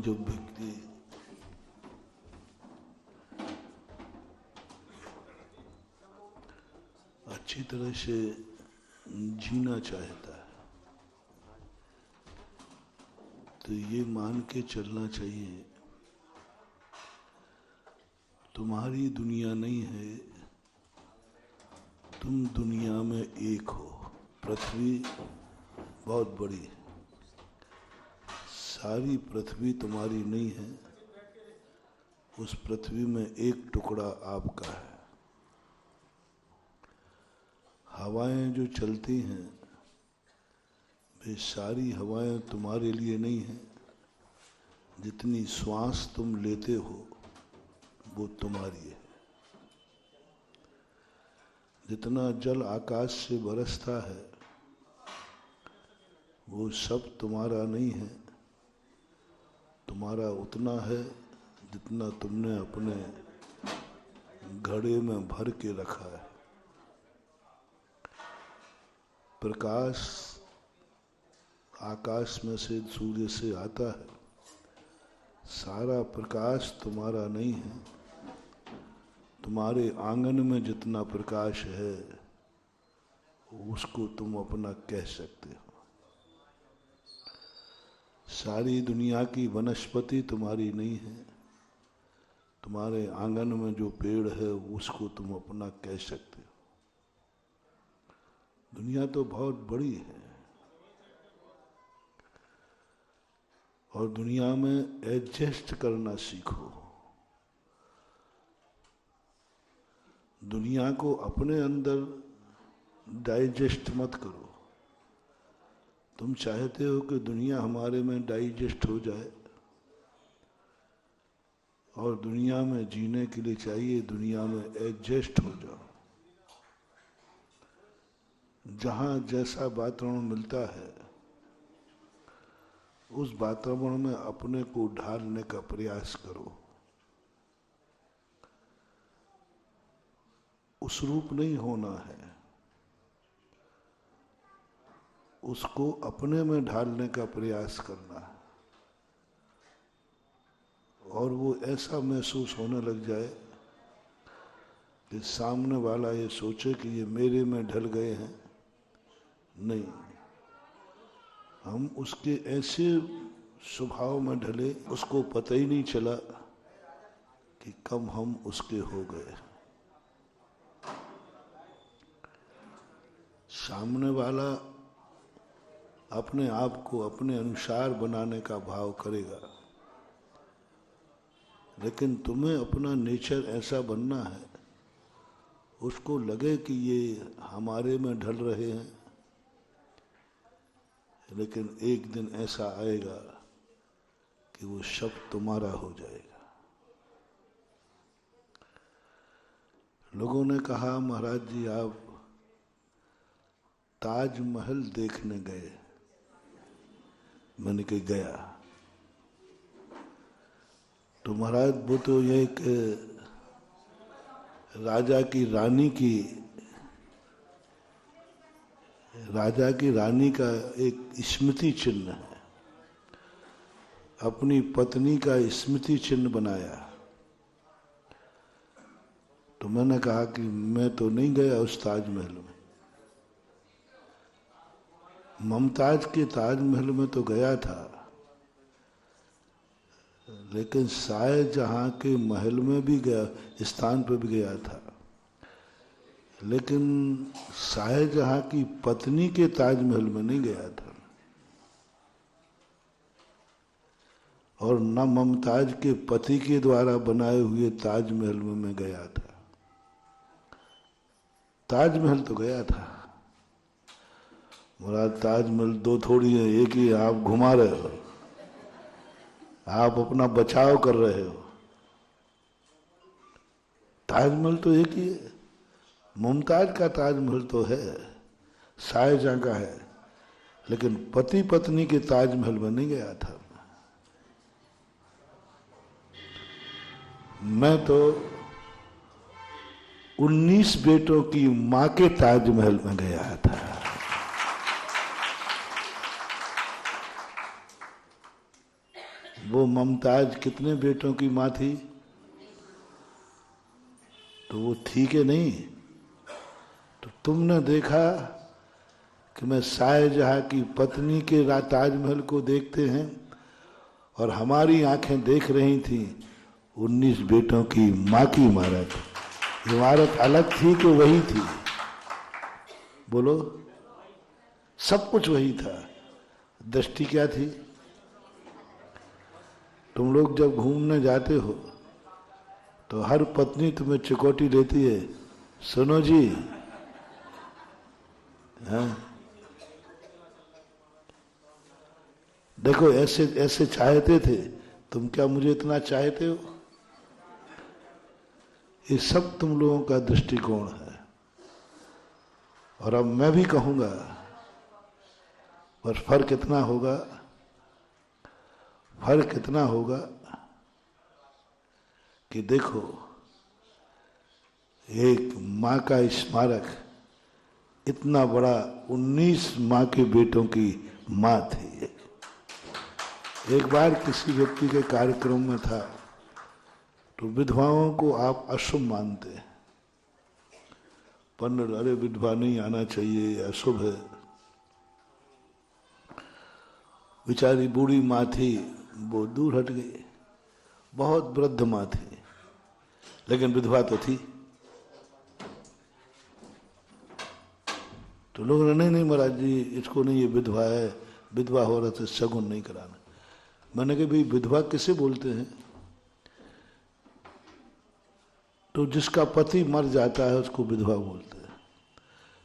में जब व्यक्ति अच्छी तरह से जीना चाहता है तो ये मान के चलना चाहिए, तुम्हारी दुनिया नहीं है, तुम दुनिया में एक हो। पृथ्वी बहुत बड़ी है, सारी पृथ्वी तुम्हारी नहीं है, उस पृथ्वी में एक टुकड़ा आपका है। हवाएं जो चलती हैं वे सारी हवाएं तुम्हारे लिए नहीं हैं, जितनी श्वास तुम लेते हो वो तुम्हारी है। जितना जल आकाश से बरसता है वो सब तुम्हारा नहीं है, तुम्हारा उतना है जितना तुमने अपने घड़े में भर के रखा है। प्रकाश आकाश में से सूर्य से आता है, सारा प्रकाश तुम्हारा नहीं है, तुम्हारे आंगन में जितना प्रकाश है उसको तुम अपना कह सकते हो। सारी दुनिया की वनस्पति तुम्हारी नहीं है, तुम्हारे आंगन में जो पेड़ है उसको तुम अपना कह सकते हो। दुनिया तो बहुत बड़ी है और दुनिया में एडजस्ट करना सीखो। दुनिया को अपने अंदर डाइजेस्ट मत करो। तुम चाहते हो कि दुनिया हमारे में डाइजेस्ट हो जाए और दुनिया में जीने के लिए चाहिए दुनिया में एडजस्ट हो जाओ। जहाँ जैसा वातावरण मिलता है उस वातावरण में अपने को ढालने का प्रयास करो। उस रूप नहीं होना है, उसको अपने में ढालने का प्रयास करना है और वो ऐसा महसूस होने लग जाए कि सामने वाला ये सोचे कि ये मेरे में ढल गए हैं। नहीं, हम उसके ऐसे स्वभाव में ढले उसको पता ही नहीं चला कि कब हम उसके हो गए। सामने वाला अपने आप को अपने अनुसार बनाने का भाव करेगा, लेकिन तुम्हें अपना नेचर ऐसा बनना है उसको लगे कि ये हमारे में ढल रहे हैं, लेकिन एक दिन ऐसा आएगा कि वो सब तुम्हारा हो जाएगा। लोगों ने कहा महाराज जी आप ताजमहल देखने गए। मैंने कहा गया। तो महाराज वो तो ये एक राजा की रानी का एक स्मृति चिन्ह है, अपनी पत्नी का स्मृति चिन्ह बनाया। तो मैंने कहा कि मैं तो नहीं गया उस ताजमहल में। मुमताज के ताजमहल में तो गया था, लेकिन शाहजहां के महल में भी गया, स्थान पर भी गया था, लेकिन शाहजहां की पत्नी के ताजमहल में नहीं गया था और न मुमताज के पति के द्वारा बनाए हुए ताजमहल में मैं गया था। ताजमहल तो गया था। मुराद ताजमहल दो थोड़ी है, एक ही है। आप घुमा रहे हो, आप अपना बचाव कर रहे हो। ताजमहल तो एक ही है। मुमताज का ताजमहल तो है, शाहजहां का है, लेकिन पति पत्नी के ताजमहल में नहीं गया था। मैं तो 19 बेटों की मां के ताजमहल में गया था। वो मुमताज कितने बेटों की माँ थी? तो वो थी कि नहीं? तो तुमने देखा कि मैं शाहजहां की पत्नी के ताजमहल को देखते हैं और हमारी आंखें देख रही थी 19 बेटों की माँ की इमारत। इमारत अलग थी कि वही थी? बोलो। सब कुछ वही था, दृष्टि क्या थी? तुम लोग जब घूमने जाते हो तो हर पत्नी तुम्हें चिकोटी देती है, सुनो जी, हाँ देखो ऐसे ऐसे चाहते थे, तुम क्या मुझे इतना चाहते हो? ये सब तुम लोगों का दृष्टिकोण है। और अब मैं भी कहूंगा, पर फर्क इतना होगा, फर्क इतना होगा कि देखो, एक माँ का स्मारक, इतना बड़ा 19 माँ के बेटों की माँ थी। एक बार किसी व्यक्ति के कार्यक्रम में था, तो विधवाओं को आप अशुभ मानते हैं, पर अरे विधवा नहीं आना चाहिए, अशुभ है। बेचारी बूढ़ी माँ थी, वो दूर हट गई, बहुत वृद्ध माँ थी, लेकिन विधवा तो थी। तो लोग ने नहीं महाराज जी, इसको नहीं, ये विधवा है, विधवा हो रहा था, शगुन नहीं कराना। मैंने कहा भाई विधवा किसे बोलते हैं? तो जिसका पति मर जाता है उसको विधवा बोलते हैं।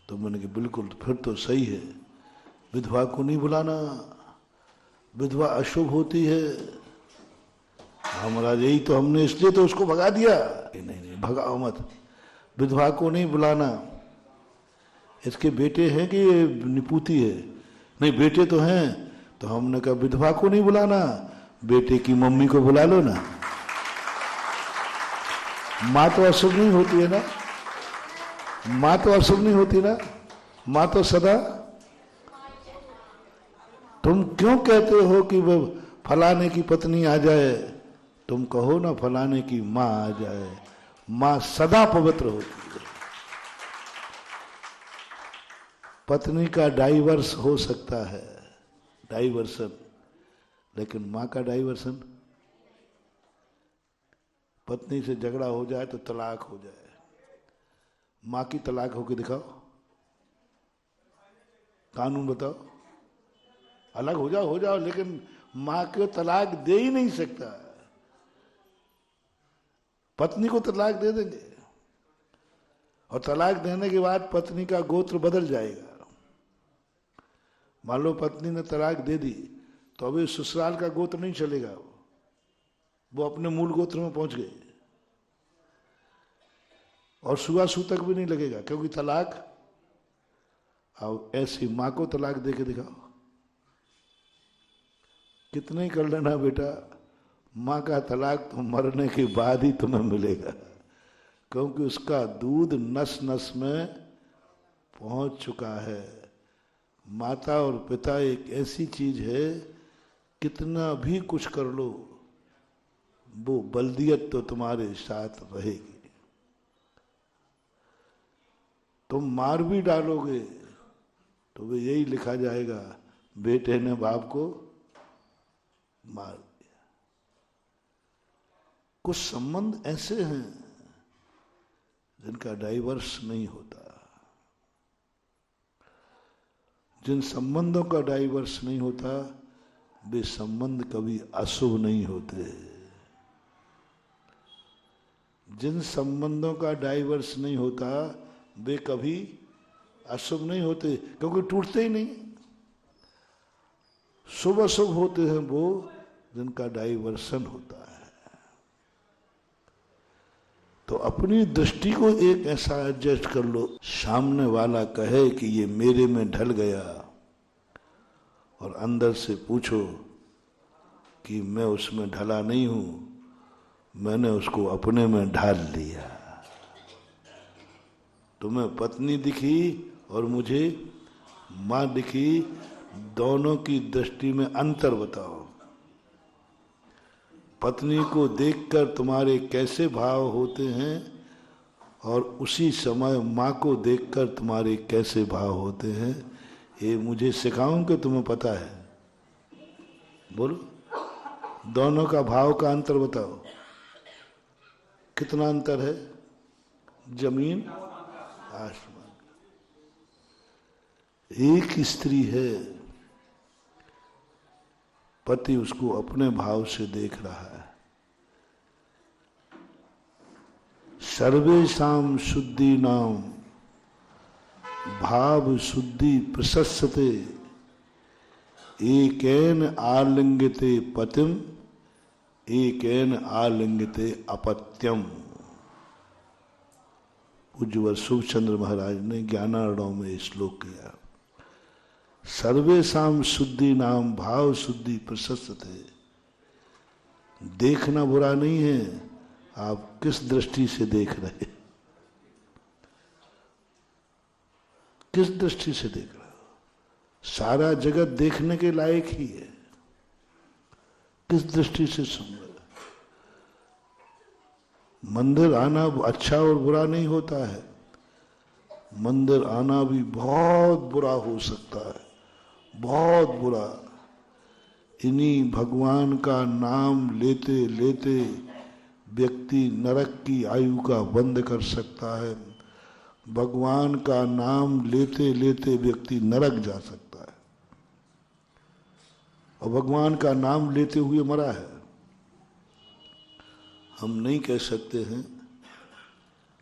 तो मैंने कहा बिल्कुल, फिर तो सही है, विधवा को नहीं बुलाना, विधवा अशुभ होती है। हाँ महाराज, यही तो हमने, इसलिए तो उसको भगा दिया। नहीं नहीं, भगाओ मत, विधवा को नहीं बुलाना। इसके बेटे हैं कि ये निपूती है? नहीं, बेटे तो हैं। तो हमने कहा विधवा को नहीं बुलाना, बेटे की मम्मी को बुला लो ना। माँ तो अशुभ नहीं होती है ना, माँ तो अशुभ नहीं होती ना, माँ तो सदा। तुम क्यों कहते हो कि वो फलाने की पत्नी आ जाए? तुम कहो ना फलाने की माँ आ जाए। माँ सदा पवित्र होती है। पत्नी का डाइवर्स हो सकता है, डाइवर्सन, लेकिन माँ का डाइवर्सन, पत्नी से झगड़ा हो जाए तो तलाक हो जाए, माँ की तलाक होके दिखाओ, कानून बताओ। अलग हो जाओ, लेकिन माँ को तलाक दे ही नहीं सकता। पत्नी को तलाक दे देंगे, और तलाक देने के बाद पत्नी का गोत्र बदल जाएगा। मान लो पत्नी ने तलाक दे दी, तो अभी ससुराल का गोत्र नहीं चलेगा, वो अपने मूल गोत्र में पहुंच गए, और छुआछूत भी नहीं लगेगा, क्योंकि तलाक। अब ऐसी माँ को तलाक दे के दिखाओ, कितने ही कर लेना बेटा, माँ का तलाक तो मरने के बाद ही तुम्हें मिलेगा, क्योंकि उसका दूध नस नस में पहुंच चुका है। माता और पिता एक ऐसी चीज है, कितना भी कुछ कर लो, वो बल्दियत तो तुम्हारे साथ रहेगी। तुम मार भी डालोगे तो वे यही लिखा जाएगा, बेटे ने बाप को मार दिया। कुछ संबंध ऐसे हैं जिनका डाइवर्स नहीं होता। जिन संबंधों का डाइवर्स नहीं होता, वे संबंध कभी अशुभ नहीं होते। जिन संबंधों का डाइवर्स नहीं होता, वे कभी अशुभ नहीं होते, क्योंकि टूटते ही नहीं। शुभ अशुभ होते हैं वो जिनका डाइवर्सन होता है। तो अपनी दृष्टि को एक ऐसा एडजस्ट कर लो, सामने वाला कहे कि ये मेरे में ढल गया, और अंदर से पूछो कि मैं उसमें ढला नहीं हूं, मैंने उसको अपने में ढाल लिया। तुम्हें पत्नी दिखी और मुझे मां दिखी, दोनों की दृष्टि में अंतर बताओ। पत्नी को देखकर तुम्हारे कैसे भाव होते हैं और उसी समय माँ को देखकर तुम्हारे कैसे भाव होते हैं, ये मुझे सिखाऊं कि तुम्हें पता है? बोलो, दोनों का भाव का अंतर बताओ, कितना अंतर है? जमीन आसमान। एक स्त्री है, पति उसको अपने भाव से देख रहा है। सर्वेषां शुद्धि नाम भाव शुद्धि प्रशस्यते एकेन आलिंगते पतिम एकेन आलिंगते अपत्यम। पूज्यवर सुखचंद्र महाराज ने ज्ञानार्णव में श्लोक किया। सर्वेषां शुद्धि नाम भाव शुद्धि प्रशस्यते। देखना बुरा नहीं है, आप किस दृष्टि से देख रहे, किस दृष्टि से देख रहे हो। सारा जगत देखने के लायक ही है, किस दृष्टि से सुन रहे। मंदिर आना अच्छा और बुरा नहीं होता है, मंदिर आना भी बहुत बुरा हो सकता है, बहुत बुरा। इन्हीं भगवान का नाम लेते लेते व्यक्ति नरक की आयु का बंद कर सकता है, भगवान का नाम लेते लेते व्यक्ति नरक जा सकता है, और भगवान का नाम लेते हुए मरा है। हम नहीं कह सकते हैं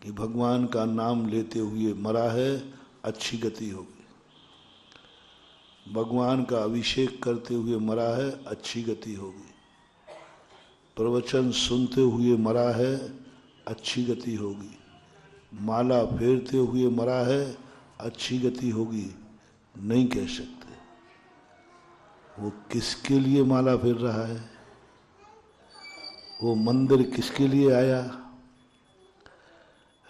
कि भगवान का नाम लेते हुए मरा है, अच्छी गति होगी। भगवान का अभिषेक करते हुए मरा है, अच्छी गति होगी। प्रवचन सुनते हुए मरा है, अच्छी गति होगी। माला फेरते हुए मरा है, अच्छी गति होगी। नहीं कह सकते। वो किसके लिए माला फेर रहा है, वो मंदिर किसके लिए आया?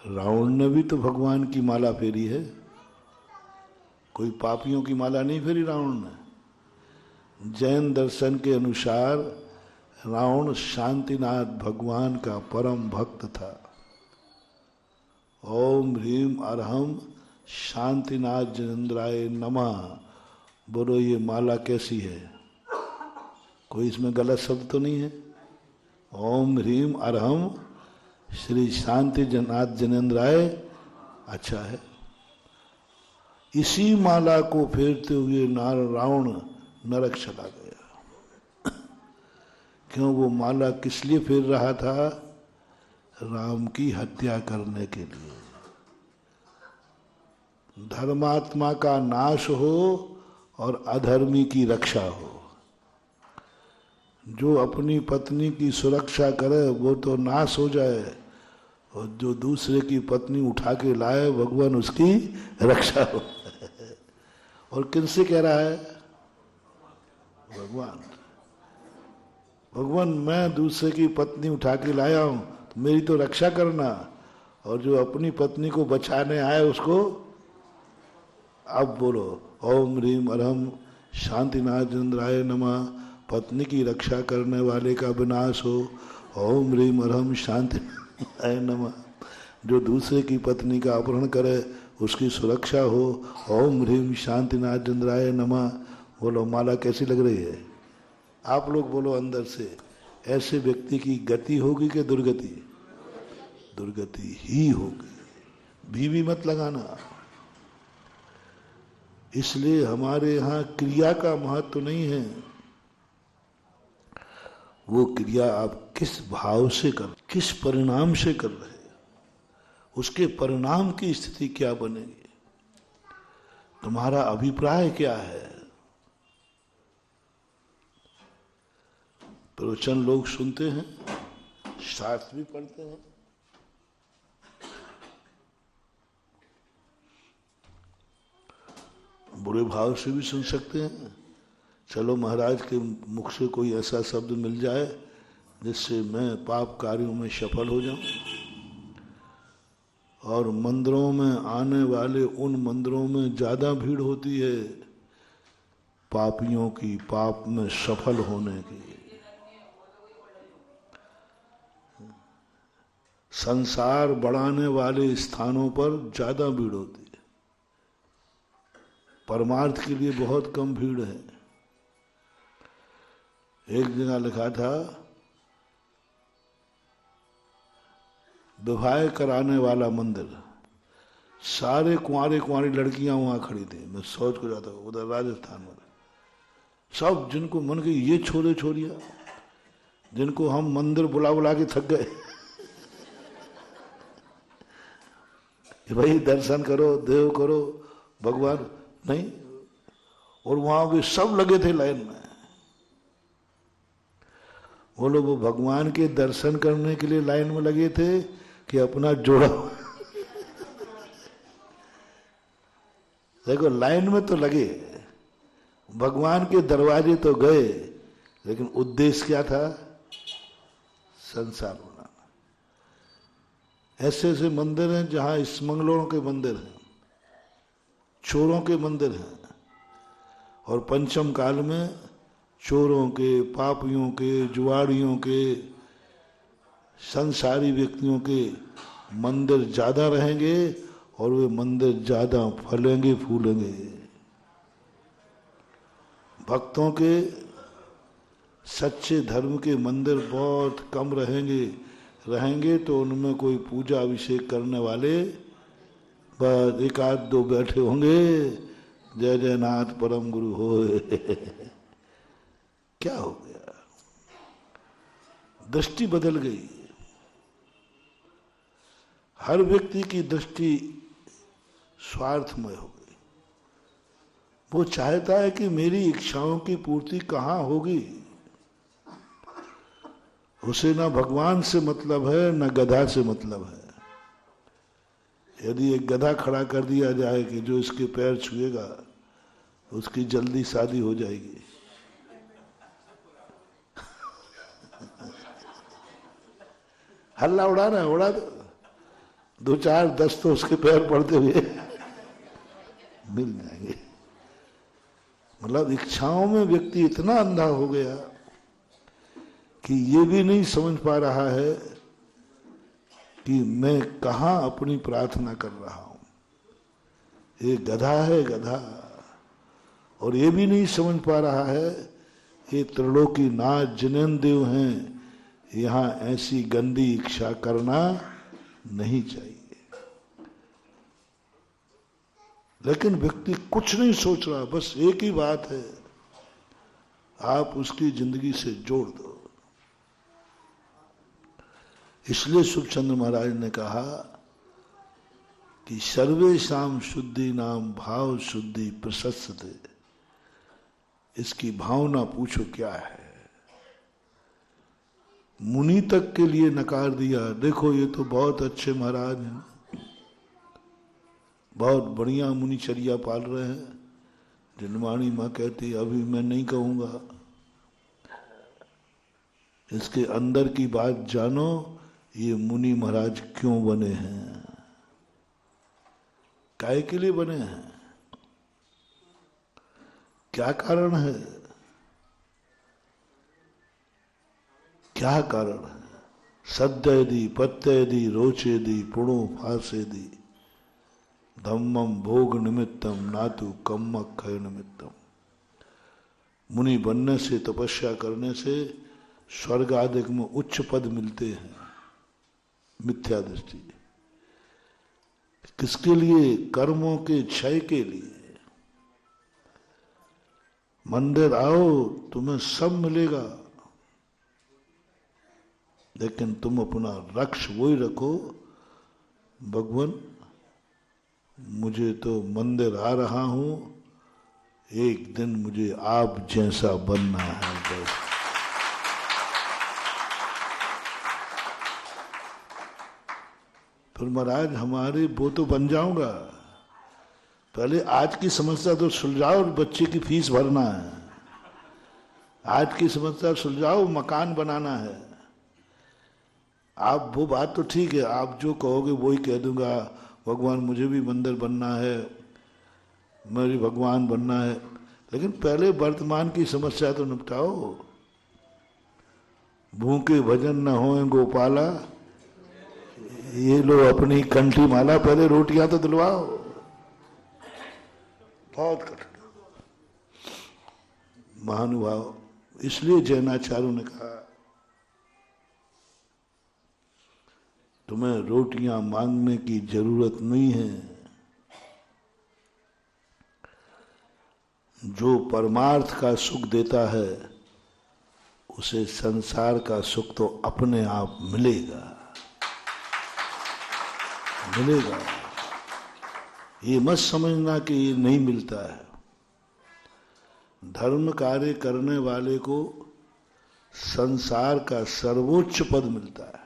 रावण ने भी तो भगवान की माला फेरी है, कोई पापियों की माला नहीं फेरी रावण ने। जैन दर्शन के अनुसार रावण शांतिनाथ भगवान का परम भक्त था। ओम ह्रीम अरहम शांतिनाथ जनेन्द्राय नमः। बोलो, ये माला कैसी है? कोई इसमें गलत शब्द तो नहीं है? ओम ह्रीम अरहम श्री शांति नाथ जनेन्द्राय, अच्छा है। इसी माला को फेरते हुए रावण नरक चला गया। क्यों? वो माला किस लिए फेर रहा था? राम की हत्या करने के लिए। धर्मात्मा का नाश हो और अधर्मी की रक्षा हो। जो अपनी पत्नी की सुरक्षा करे वो तो नाश हो जाए, और जो दूसरे की पत्नी उठा के लाए भगवान उसकी रक्षा हो। और किनसे कह रहा है? भगवान। भगवान, मैं दूसरे की पत्नी उठा के लाया हूं, तो मेरी तो रक्षा करना, और जो अपनी पत्नी को बचाने आए उसको। अब बोलो, ओम ह्रीम अरहम शांतिनाथ जनेन्द्राय नमः। पत्नी की रक्षा करने वाले का विनाश हो। ओम ह्रीम अरहम शांतिनाथाय नमः। जो दूसरे की पत्नी का अपहरण करे उसकी सुरक्षा हो। ओम ह्रीम शांतिनाथ जनेन्द्राय नमः। बोलो, माला कैसी लग रही है? आप लोग बोलो अंदर से। ऐसे व्यक्ति की गति होगी कि दुर्गति? दुर्गति ही होगी। भी मत लगाना। इसलिए हमारे यहाँ क्रिया का महत्व नहीं है, वो क्रिया आप किस भाव से कर, किस परिणाम से कर रहे हैं, उसके परिणाम की स्थिति क्या बनेगी, तुम्हारा अभिप्राय क्या है। प्रवचन लोग सुनते हैं, शास्त्र भी पढ़ते हैं, बुरे भाव से भी सुन सकते हैं। चलो महाराज के मुख से कोई ऐसा शब्द मिल जाए जिससे मैं पाप कार्यों में सफल हो जाऊं। और मंदिरों में आने वाले उन मंदिरों में ज्यादा भीड़ होती है पापियों की, पाप में सफल होने की। संसार बढ़ाने वाले स्थानों पर ज्यादा भीड़ होती है, परमार्थ के लिए बहुत कम भीड़ है। एक जगह लिखा था, विवाह कराने वाला मंदिर, सारे कुंवारे कुंवारी लड़कियां वहां खड़ी थी। मैं सोच को जाता हूँ, उधर राजस्थान में सब जिनको मन के ये छोरे छोरिया जिनको हम मंदिर बुला बुला के थक गए कि भाई दर्शन करो, देव करो, भगवान नहीं, और वहां भी सब लगे थे लाइन में। वो लोग वो भगवान के दर्शन करने के लिए लाइन में लगे थे कि अपना जोड़ा देखो लाइन में तो लगे, भगवान के दरवाजे तो गए, लेकिन उद्देश्य क्या था? संसार बनाना। ऐसे ऐसे मंदिर हैं जहां स्मगलरों के मंदिर हैं, चोरों के मंदिर हैं, और पंचम काल में चोरों के, पापियों के, जुआड़ियों के, संसारी व्यक्तियों के मंदिर ज्यादा रहेंगे और वे मंदिर ज्यादा फलेंगे फूलेंगे। भक्तों के, सच्चे धर्म के मंदिर बहुत कम रहेंगे तो उनमें कोई पूजा अभिषेक करने वाले बस एक आध दो बैठे होंगे, जय जय नाथ परम गुरु होए क्या हो गया? दृष्टि बदल गई। हर व्यक्ति की दृष्टि स्वार्थमय हो गई। वो चाहता है कि मेरी इच्छाओं की पूर्ति कहाँ होगी। उसे ना भगवान से मतलब है, ना गधा से मतलब है। यदि एक गधा खड़ा कर दिया जाए कि जो इसके पैर छुएगा उसकी जल्दी शादी हो जाएगी, हल्ला उड़ाना है, उड़ा दो, 2-4-10 तो उसके पैर पड़ते हुए मिल जाएंगे। मतलब इच्छाओं में व्यक्ति इतना अंधा हो गया कि ये भी नहीं समझ पा रहा है कि मैं कहाँ अपनी प्रार्थना कर रहा हूं। ये गधा है, गधा। और ये भी नहीं समझ पा रहा है ये त्रिलोकी नाथ जिनेंद्र हैं, यहाँ ऐसी गंदी इच्छा करना नहीं चाहिए। लेकिन व्यक्ति कुछ नहीं सोच रहा, बस एक ही बात है, आप उसकी जिंदगी से जोड़ दो। इसलिए सुखचंद्र महाराज ने कहा कि सर्वेषां शुद्धि नाम भाव शुद्धि प्रशस्यते। इसकी भावना पूछो क्या है। मुनि तक के लिए नकार दिया। देखो ये तो बहुत अच्छे महाराज हैं, बहुत बढ़िया मुनिचर्या पाल रहे हैं। जिनवाणी माँ कहती अभी मैं नहीं कहूंगा, इसके अंदर की बात जानो, ये मुनि महाराज क्यों बने हैं, काहे के लिए बने हैं, क्या कारण है, क्या कारण है। सद्यदि पत्यदि रोचेदि पुणो फासेदि धम्मम भोग निमित्तम नातु कम्मक्षय निमित्तम। मुनि बनने से, तपस्या करने से स्वर्ग आदि में उच्च पद मिलते हैं। मिथ्या दृष्टि किसके लिए? कर्मों के क्षय के लिए। मंदिर आओ तुम्हें सब मिलेगा, लेकिन तुम अपना लक्ष्य वही रखो, भगवान मुझे तो मंदिर आ रहा हूं, एक दिन मुझे आप जैसा बनना है। बस फिर महाराज हमारे वो तो बन जाऊंगा, पहले आज की समस्या तो सुलझाओ, और बच्चे की फीस भरना है। आज की समस्या सुलझाओ, मकान बनाना है। आप वो बात तो ठीक है, आप जो कहोगे वो ही कह दूंगा, भगवान मुझे भी मंदिर बनना है, मेरी भगवान बनना है। लेकिन पहले वर्तमान की समस्या तो निपटाओ। भूखे भजन न होए गोपाला, ये लो अपनी कंठी माला, पहले रोटियां तो दिलवाओ। बहुत कठिन महानुभाव। इसलिए जैनाचार्यों ने कहा तुम्हें रोटियां मांगने की जरूरत नहीं है, जो परमार्थ का सुख देता है उसे संसार का सुख तो अपने आप मिलेगा, मिलेगा। ये मत समझना कि ये नहीं मिलता है। धर्म कार्य करने वाले को संसार का सर्वोच्च पद मिलता है,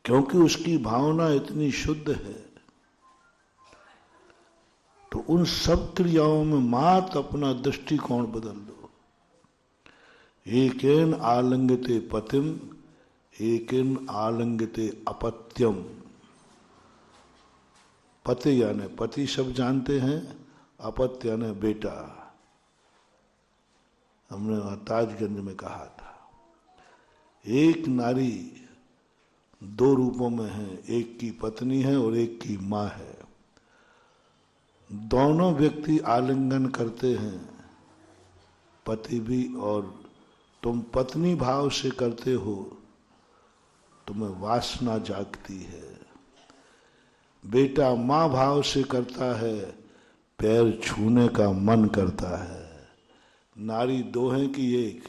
क्योंकि उसकी भावना इतनी शुद्ध है। तो उन सब क्रियाओं में मात्र अपना दृष्टिकोण बदल दो। एकेन आलिंगते पतिम, एकेन आलिंगते अपत्यम। पति यानी पति सब जानते हैं, अपत्य यानी बेटा। हमने वहां ताजगंज में कहा था, एक नारी दो रूपों में है, एक की पत्नी है और एक की माँ है। दोनों व्यक्ति आलिंगन करते हैं, पति भी, और तुम पत्नी भाव से करते हो, तुम्हें वासना जागती है। बेटा माँ भाव से करता है, पैर छूने का मन करता है। नारी दो हैं कि एक?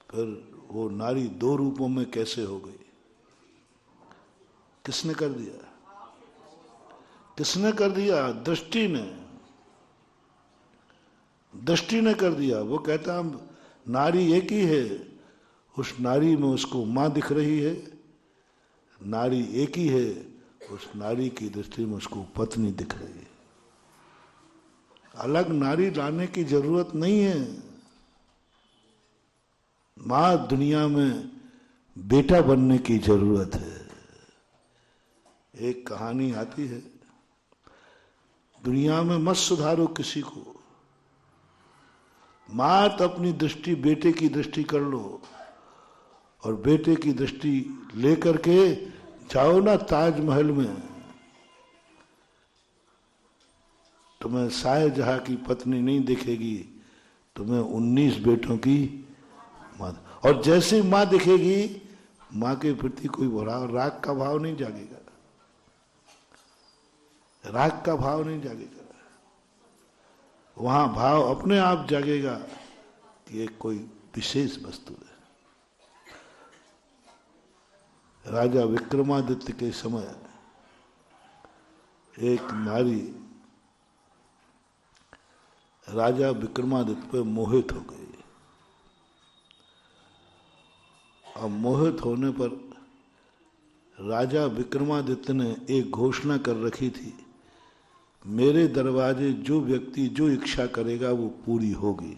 फिर वो नारी दो रूपों में कैसे हो गई? किसने कर दिया? किसने कर दिया? दृष्टि ने। दृष्टि ने कर दिया। वो कहता नारी एक ही है, उस नारी में उसको मां दिख रही है। नारी एक ही है, उस नारी की दृष्टि में उसको पत्नी दिख रही है। अलग नारी लाने की जरूरत नहीं है। मां दुनिया में बेटा बनने की जरूरत है। एक कहानी आती है, दुनिया में मत सुधारो किसी को, मात अपनी दृष्टि बेटे की दृष्टि कर लो, और बेटे की दृष्टि लेकर के जाओ ना ताजमहल में, तुम्हें शाहजहां की पत्नी नहीं दिखेगी, तुम्हें 19 बेटों की मां। और जैसे मां दिखेगी, मां के प्रति कोई राग का भाव नहीं जागेगा, राग का भाव नहीं जागेगा। वहां भाव अपने आप जागेगा कि ये कोई विशेष वस्तु है। राजा विक्रमादित्य के समय एक नारी राजा विक्रमादित्य पर मोहित हो गई। अब मोहित होने पर राजा विक्रमादित्य ने एक घोषणा कर रखी थी, मेरे दरवाजे जो व्यक्ति जो इच्छा करेगा वो पूरी होगी।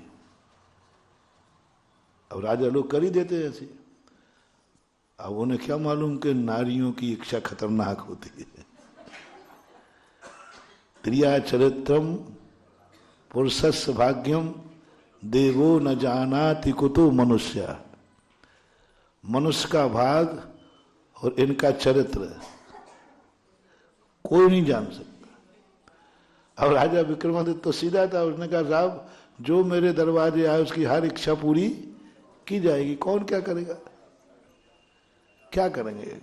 अब राजा लोग कर ही देते हैं ऐसे। अब उन्हें क्या मालूम कि नारियों की इच्छा खतरनाक होती है। त्रिया चरित्रम पुरुषस्य भाग्यम देवो न जानाति कुतो मनुष्य। मनुष्य का भाग और इनका चरित्र कोई नहीं जान सकता। अब राजा विक्रमादित्य तो सीधा था, उसने कहा साहब जो मेरे दरवाजे आए उसकी हर इच्छा पूरी की जाएगी। कौन क्या करेगा? क्या करेंगे?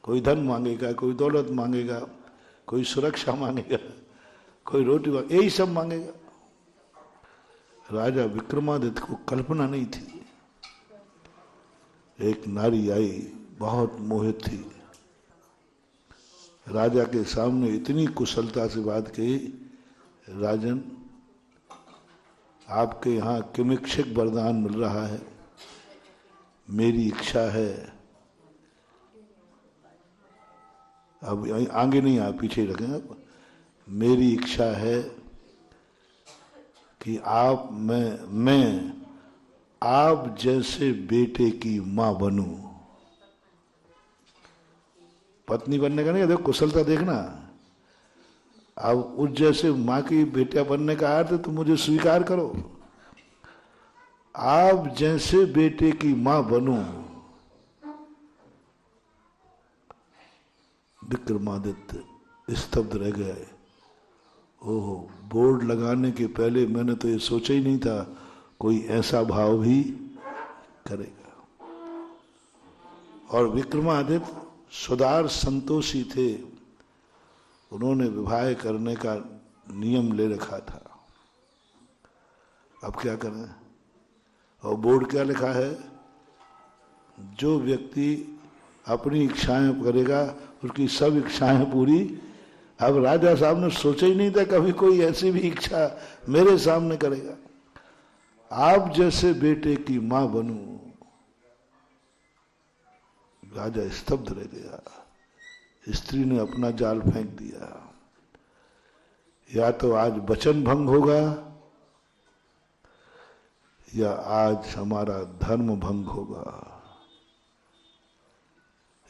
कोई धन मांगेगा, कोई दौलत मांगेगा, कोई सुरक्षा मांगेगा, कोई रोटी मांगेगा, यही सब मांगेगा। राजा विक्रमादित्य को कल्पना नहीं थी। एक नारी आई, बहुत मोहित थी, राजा के सामने इतनी कुशलता से बात कही, राजन आपके यहाँ किमिक्षिक वरदान मिल रहा है, मेरी इच्छा है, अब आगे नहीं आ पीछे ही रखें, मेरी इच्छा है कि मैं आप जैसे बेटे की मां बनूं। पत्नी बनने का नहीं, देखो कुशलता देखना। अब उस जैसे मां की बेटा बनने का अर्थ तो मुझे स्वीकार करो, आप जैसे बेटे की मां बनूं। विक्रमादित्य स्तब्ध रह गए। ओहो, बोर्ड लगाने के पहले मैंने तो ये सोचा ही नहीं था कोई ऐसा भाव भी करेगा। और विक्रमादित्य सुदार संतोषी थे, उन्होंने विवाह करने का नियम ले रखा था। अब क्या करें? और बोर्ड क्या लिखा है? जो व्यक्ति अपनी इच्छाएं करेगा उसकी सब इच्छाएं पूरी। अब राजा साहब ने सोचा ही नहीं था कभी कोई ऐसी भी इच्छा मेरे सामने करेगा। आप जैसे बेटे की मां बनूं। राजा स्तब्ध रह गया। स्त्री ने अपना जाल फेंक दिया। या तो आज वचन भंग होगा या आज हमारा धर्म भंग होगा।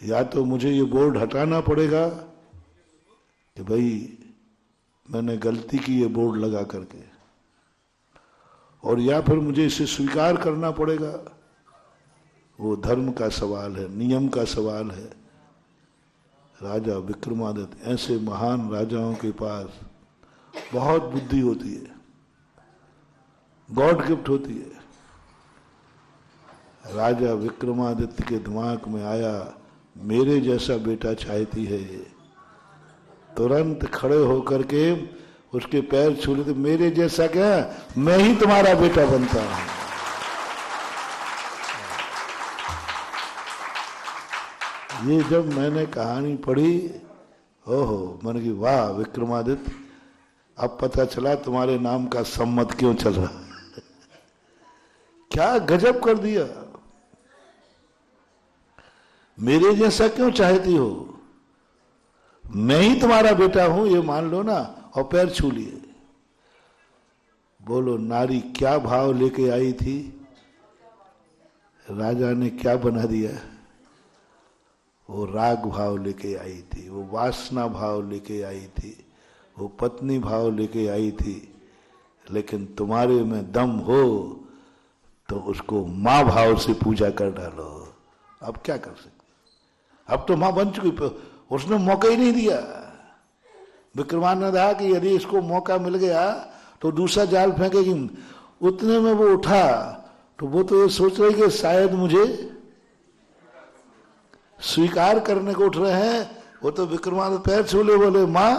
या तो मुझे ये बोर्ड हटाना पड़ेगा कि भाई मैंने गलती की ये बोर्ड लगा करके, और या फिर मुझे इसे स्वीकार करना पड़ेगा। वो धर्म का सवाल है, नियम का सवाल है। राजा विक्रमादित्य, ऐसे महान राजाओं के पास बहुत बुद्धि होती है, गॉड गिफ्ट होती है। राजा विक्रमादित्य के दिमाग में आया मेरे जैसा बेटा चाहती है ये। तुरंत खड़े होकर के उसके पैर छू लेते, मेरे जैसा क्या, मैं ही तुम्हारा बेटा बनता हूं। ये जब मैंने कहानी पढ़ी, ओहो, मैंने कहा वाह विक्रमादित्य, अब पता चला तुम्हारे नाम का सम्मत क्यों चल रहा है। क्या गजब कर दिया। मेरे जैसा क्यों चाहती हो, मैं ही तुम्हारा बेटा हूं ये मान लो ना, और पैर छू लिए। बोलो नारी क्या भाव लेके आई थी, राजा ने क्या बना दिया। वो राग भाव लेके आई थी, वो वासना भाव लेके आई थी, वो पत्नी भाव लेके आई थी। लेकिन तुम्हारे में दम हो तो उसको मां भाव से पूजा कर डालो। अब क्या कर सकते, अब तो मां बन चुकी, उसने मौका ही नहीं दिया। विक्रमादित्य ने कहा कि यदि इसको मौका मिल गया तो दूसरा जाल फेंकेगी। उतने में वो उठा तो वो तो ये सोच रही कि शायद मुझे स्वीकार करने को उठ रहे हैं। वो तो विक्रमादित्य पैर छूले, बोले मां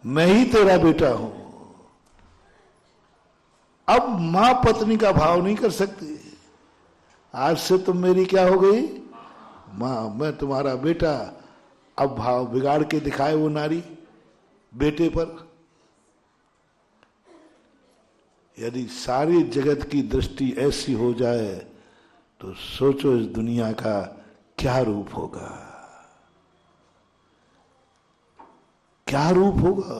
मैं ही तेरा बेटा हूं। अब मां पत्नी का भाव नहीं कर सकती। आज से तुम मेरी क्या हो गई, मां, मैं तुम्हारा बेटा। अब भाव बिगाड़ के दिखाए वो नारी बेटे पर। यदि सारी जगत की दृष्टि ऐसी हो जाए तो सोचो इस दुनिया का क्या रूप होगा, क्या रूप होगा।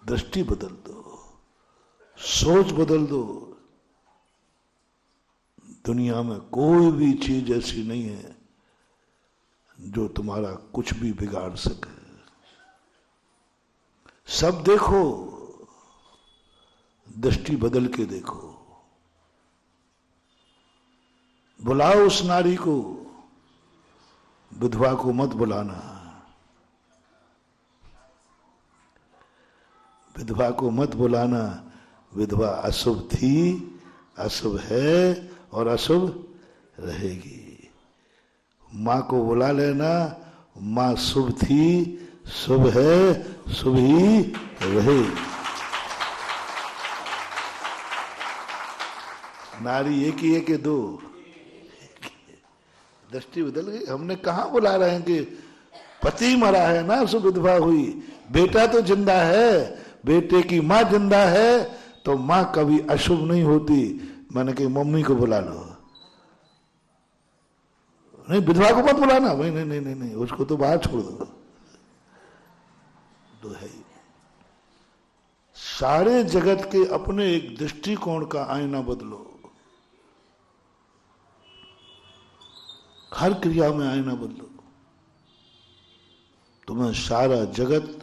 दृष्टि बदल दो, सोच बदल दो। दुनिया में कोई भी चीज ऐसी नहीं है जो तुम्हारा कुछ भी बिगाड़ सके। सब देखो, दृष्टि बदल के देखो। बुलाओ उस नारी को, विधवा को मत बुलाना। विधवा को मत बुलाना। विधवा अशुभ थी, अशुभ है और अशुभ रहेगी। मां को बुला लेना, मां शुभ थी, शुभ है, शुभ ही रहेगी। नारी एक ही है कि दो, दृष्टि बदल गई। हमने कहा बुला रहे हैं कि पति मरा है ना, सो विधवा हुई, बेटा तो जिंदा है, बेटे की मां जिंदा है, तो मां कभी अशुभ नहीं होती। मैंने कही मम्मी को बुला लो। नहीं, विधवा को मत बुलाना। नहीं नहीं नहीं नहीं, उसको तो बाहर छोड़ दो। तो है सारे जगत के अपने एक दृष्टिकोण का आईना बदलो। हर क्रिया में आईना बदलो। तुम्हें सारा जगत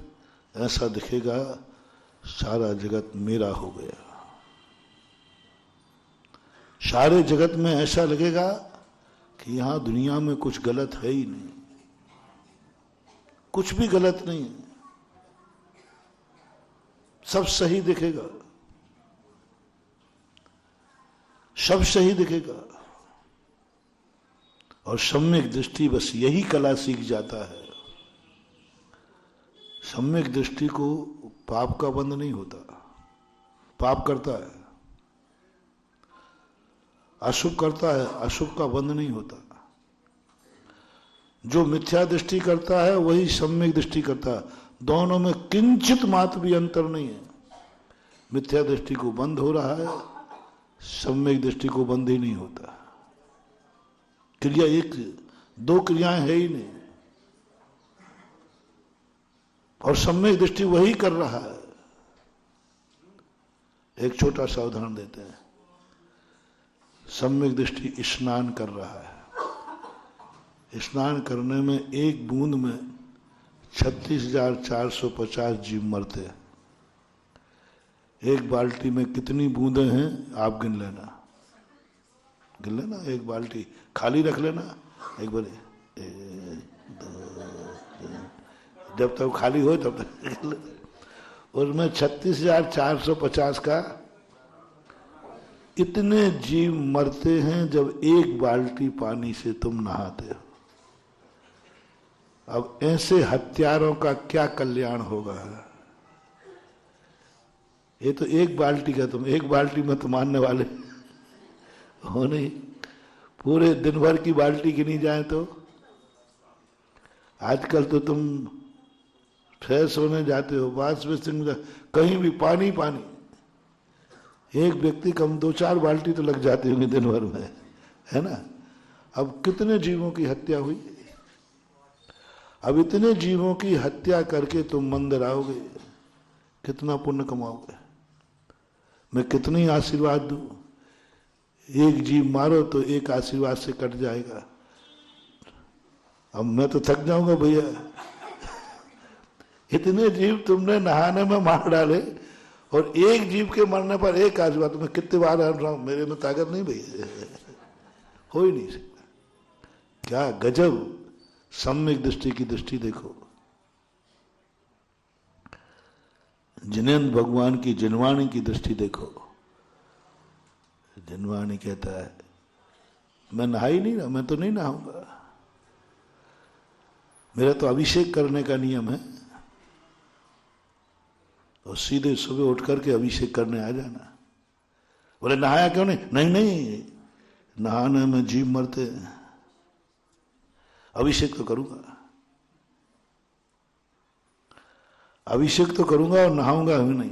ऐसा दिखेगा, सारा जगत मेरा हो गया। सारे जगत में ऐसा लगेगा कि यहां दुनिया में कुछ गलत है ही नहीं। कुछ भी गलत नहीं है, सब सही दिखेगा, सब सही दिखेगा। और सम्यक दृष्टि बस यही कला सीख जाता है। सम्यक दृष्टि को पाप का बंध नहीं होता, पाप करता है, अशुभ करता है, अशुभ का बंध नहीं होता। जो मिथ्या दृष्टि करता है वही सम्यक दृष्टि करता है, दोनों में किंचित मात्र भी अंतर नहीं है। मिथ्या दृष्टि को बंद हो रहा है, सम्यक दृष्टि को बंद ही नहीं होता। क्रिया एक, दो क्रियाएं है ही नहीं, और सम्यक दृष्टि वही कर रहा है। एक छोटा सा उदाहरण देते हैं। सम्यक दृष्टि स्नान कर रहा है, स्नान करने में एक बूंद में 36,450 जीव मरते हैं। एक बाल्टी में कितनी बूंदें हैं आप गिन लेना, गिन लेना। एक बाल्टी खाली रख लेना, एक बार जब तक खाली हो तब तक। उसमें 36,450 का इतने जीव मरते हैं जब एक बाल्टी पानी से तुम नहाते हो। अब ऐसे हत्यारों का क्या कल्याण होगा? ये तो एक बाल्टी का, तुम एक बाल्टी में तो मानने वाले हो नहीं, पूरे दिन भर की बाल्टी गिनी जाए तो। आजकल तो तुम फ्रेश होने जाते हो, वाश बेसिन में कहीं भी पानी पानी, एक व्यक्ति कम 2-4 बाल्टी तो लग जाती होंगी दिन भर में, है ना। अब कितने जीवों की हत्या हुई। अब इतने जीवों की हत्या करके तुम मंदिर आओगे, कितना पुण्य कमाओगे। मैं कितनी आशीर्वाद दूं, एक जीव मारो तो एक आशीर्वाद से कट जाएगा। अब मैं तो थक जाऊंगा भैया, इतने जीव तुमने नहाने में मार डाले और एक जीव के मरने पर एक आशीर्वाद। मैं कितने बार हर रहा हूं, मेरे में ताकत नहीं भैया, हो ही नहीं सकता। क्या गजब सम्यक दृष्टि की दृष्टि देखो। जिनेन्द्र भगवान की जिनवाणी की दृष्टि देखो। जिनवाणी कहता है मैं नहा ही नहीं रहा, मैं तो नहीं नहाऊंगा, मेरा तो अभिषेक करने का नियम है, और सीधे सुबह उठ करके अभिषेक करने आ जाना। बोले नहाया क्यों नहीं? नहीं नहीं, नहाने में जीव मरते हैं, अभिषेक तो करूंगा, अभिषेक तो करूंगा और नहाऊंगा भी नहीं,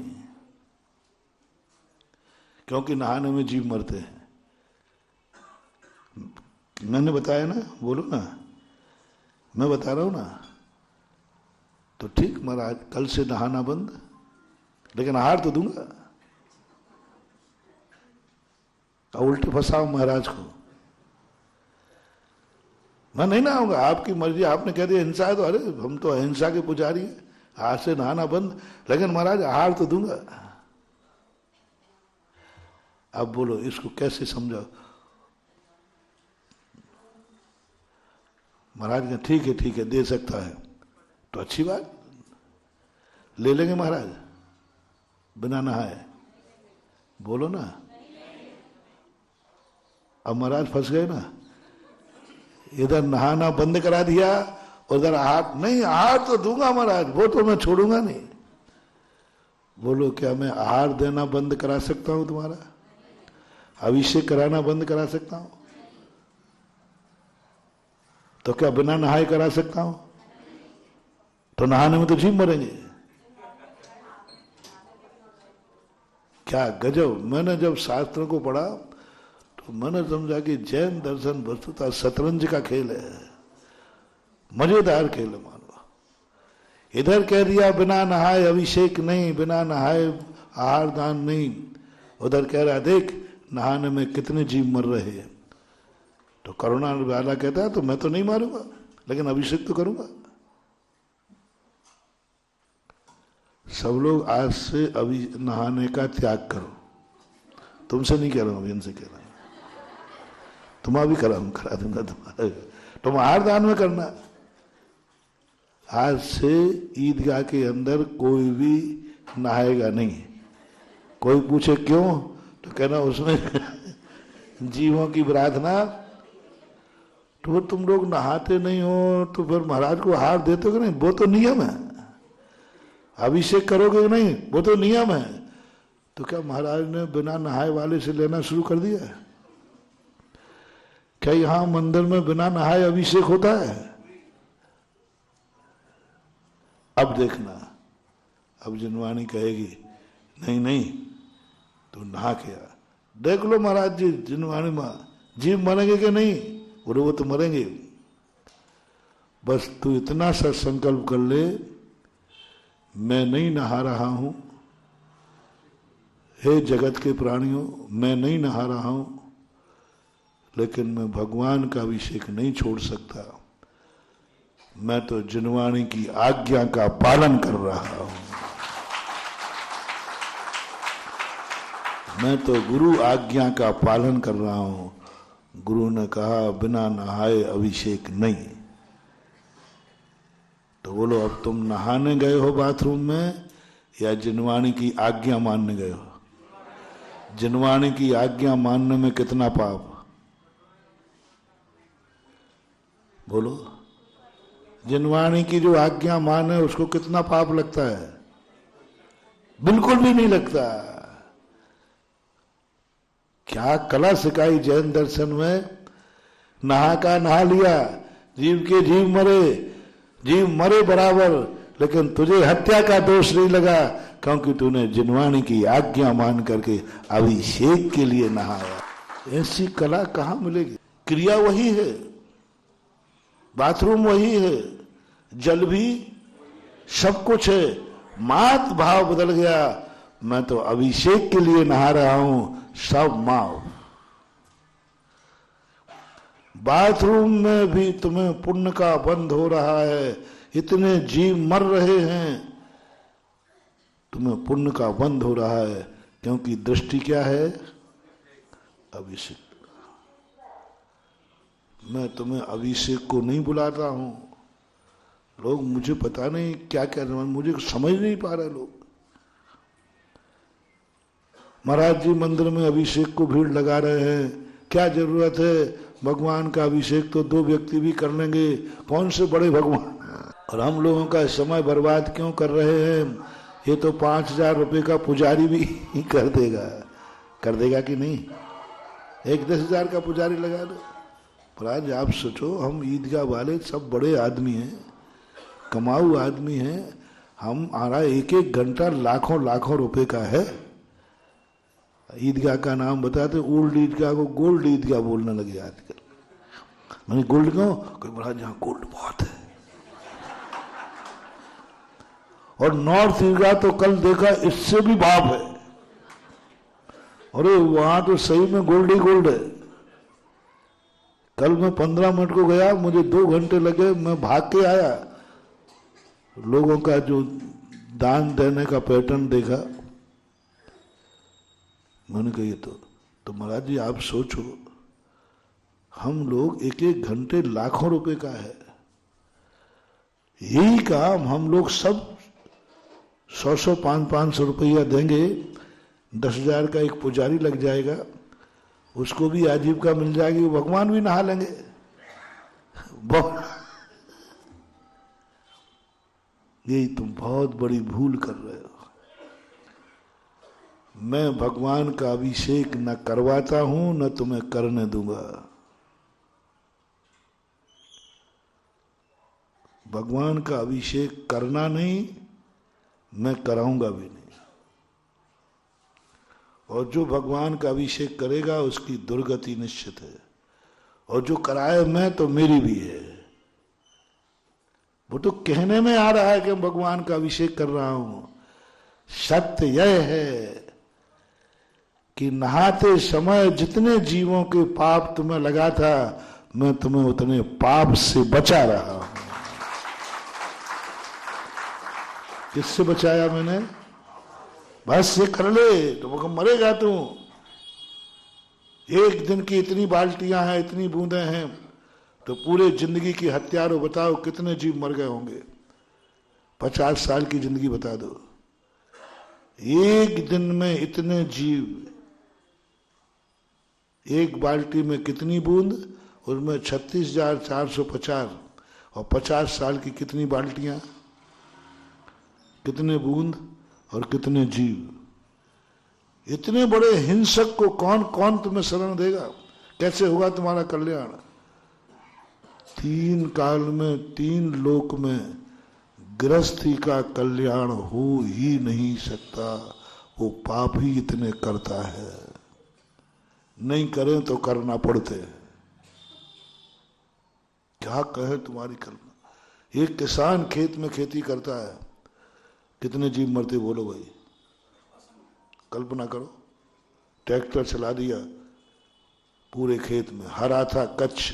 क्योंकि नहाने में जीव मरते हैं। मैंने बताया ना, बोलो ना, मैं बता रहा हूं ना। तो ठीक महाराज, कल से नहाना बंद, लेकिन आहार तो दूंगा। और उल्टे फंसाओ महाराज को, मैं नहीं नहाऊंगा, आपकी मर्जी, आपने कह दिया हिंसा है तो। अरे हम तो अहिंसा के पुजारी हैं, आज से नहाना बंद, लेकिन महाराज आहार तो दूंगा। अब बोलो इसको कैसे समझाओ? महाराज ने ठीक है दे सकता है, तो अच्छी बात, ले लेंगे महाराज बिना नहाए। बोलो ना। अब महाराज फंस गए ना, इधर नहाना बंद करा दिया, उधर आहार नहीं, आहार तो दूंगा महाराज, वो तो मैं छोड़ूंगा नहीं। बोलो क्या मैं आहार देना बंद करा सकता हूं तुम्हारा? अभिषेक कराना बंद करा सकता हूं? तो क्या बिना नहाए करा सकता हूं? तो नहाने में तो जीव मरेंगे। क्या गजब। मैंने जब शास्त्रों को पढ़ा तो मैंने समझा कि जैन दर्शन वस्तुतः शतरंज का खेल है, मजेदार खेल है। मानो इधर कह दिया बिना नहाए अभिषेक नहीं, बिना नहाए आहार दान नहीं, उधर कह रहा देख नहाने में कितने जीव मर रहे हैं। तो करुणा वाला कहता है तो मैं तो नहीं मारूंगा, लेकिन अभिषेक तो करूंगा। सब लोग आज से अभी नहाने का त्याग करो। तुमसे नहीं कह रहा हूं, अभी इनसे कह रहा हूं। तुम भी करा दूंगा तुम्हारे, तुम आहार दान में करना, आज से ईदगाह के अंदर कोई भी नहाएगा नहीं। कोई पूछे क्यों, तो कहना उसमें जीवों की प्रार्थना। तो तुम लोग नहाते नहीं हो तो फिर महाराज को हार देते हो कि नहीं? वो तो नियम है। अभिषेक करोगे कि नहीं? वो तो नियम है। तो क्या महाराज ने बिना नहाए वाले से लेना शुरू कर दिया है? क्या यहां मंदिर में बिना नहाए अभिषेक होता है? अब देखना, अब जिनवाणी कहेगी नहीं नहीं तो नहा के आ। देख लो महाराज जी, जिनवाणी मां जीव मरेंगे कि नहीं? बोले वो तो मरेंगे। बस तू इतना सा संकल्प कर ले, मैं नहीं नहा रहा हूं, हे जगत के प्राणियों मैं नहीं नहा रहा हूं, लेकिन मैं भगवान का अभिषेक नहीं छोड़ सकता। मैं तो जिनवाणी की आज्ञा का पालन कर रहा हूं। मैं तो गुरु आज्ञा का पालन कर रहा हूं। गुरु ने कहा बिना नहाए अभिषेक नहीं। तो बोलो, अब तुम नहाने गए हो बाथरूम में या जिनवाणी की आज्ञा मानने गए हो? जिनवाणी की आज्ञा मानने में कितना पाप? बोलो, जिनवाणी की जो आज्ञा माने उसको कितना पाप लगता है? बिल्कुल भी नहीं लगता। क्या कला सिखाई जैन दर्शन में? नहा का नहा लिया, जीव के जीव मरे, जीव मरे बराबर, लेकिन तुझे हत्या का दोष नहीं लगा क्योंकि तूने जिनवाणी की आज्ञा मान करके अभिषेक के लिए नहाया। ऐसी कला कहां मिलेगी? क्रिया वही है, बाथरूम वही है, जल भी सब कुछ है, मात भाव बदल गया। मैं तो अभिषेक के लिए नहा रहा हूं, सब माव। बाथरूम में भी तुम्हें पुण्य का बंध हो रहा है, इतने जीव मर रहे हैं, तुम्हें पुण्य का बंध हो रहा है, क्योंकि दृष्टि क्या है? अभिषेक। मैं तुम्हें अभिषेक को नहीं बुलाता हूं। लोग मुझे पता नहीं क्या कह रहे हैं, मुझे समझ नहीं पा रहे लोग। महाराज जी मंदिर में अभिषेक को भीड़ लगा रहे हैं, क्या जरूरत है? भगवान का अभिषेक तो 2 व्यक्ति भी कर लेंगे, कौन से बड़े भगवान? और हम लोगों का समय बर्बाद क्यों कर रहे हैं? ये तो 5,000 रुपये का पुजारी भी कर देगा कि नहीं? 10,000 का पुजारी लगा दो। पर आज आप सोचो, हम ईदगाह वाले सब बड़े आदमी हैं, कमाऊ आदमी हैं, हमारा 1-1 घंटा लाखों लाखों रुपए का है। ईदगाह का नाम बताते, ओल्ड ईदगाह को गोल्ड ईदगाह बोलने लगे आजकल। मैंने गोल्ड क्यों? कोई बड़ा जहाँ गोल्ड बहुत है। और नॉर्थ ईदगाह तो कल देखा इससे भी बाप है। अरे वहां तो सही में गोल्ड ही गोल्ड है। कल मैं 15 मिनट को गया, मुझे 2 घंटे लगे, मैं भाग के आया। लोगों का जो दान देने का पैटर्न देखा, मैंने कहा ये तो महाराज जी आप सोचो, हम लोग 1-1 घंटे लाखों रुपए का है। यही काम हम लोग सब 100-100, 500 रुपया देंगे, 10,000 का एक पुजारी लग जाएगा, उसको भी आजीविका मिल जाएगी, भगवान भी नहा लेंगे। यही तुम बहुत बड़ी भूल कर रहे हो। मैं भगवान का अभिषेक न करवाता हूं, न तुम्हें करने दूंगा। भगवान का अभिषेक करना नहीं, मैं कराऊंगा भी नहीं। और जो भगवान का अभिषेक करेगा उसकी दुर्गति निश्चित है, और जो कराए मैं तो मेरी भी है। वो तो कहने में आ रहा है कि भगवान का अभिषेक कर रहा हूं। सत्य यह है कि नहाते समय जितने जीवों के पाप तुम्हें लगा था, मैं तुम्हें उतने पाप से बचा रहा हूं। किससे बचाया मैंने? बस ये कर ले तो वो मरेगा तू। एक दिन की इतनी बाल्टियां हैं, इतनी बूंदें हैं, तो पूरे जिंदगी की हत्यारों बताओ कितने जीव मर गए होंगे। 50 साल की जिंदगी बता दो। एक दिन में इतने जीव, एक बाल्टी में कितनी बूंद, उसमें 36,450, और 50 साल की कितनी बाल्टियां, कितने बूंद और कितने जीव। इतने बड़े हिंसक को कौन कौन तुम्हें शरण देगा? कैसे होगा तुम्हारा कल्याण? 3 काल में 3 लोक में गृहस्थी का कल्याण हो ही नहीं सकता। वो पाप ही इतने करता है, नहीं करें तो करना पड़ते हैं। क्या कहे तुम्हारी कल्पना। एक किसान खेत में खेती करता है, कितने जीव मरते बोलो भाई, कल्पना करो। ट्रैक्टर चला दिया पूरे खेत में, हरा था कच्छ,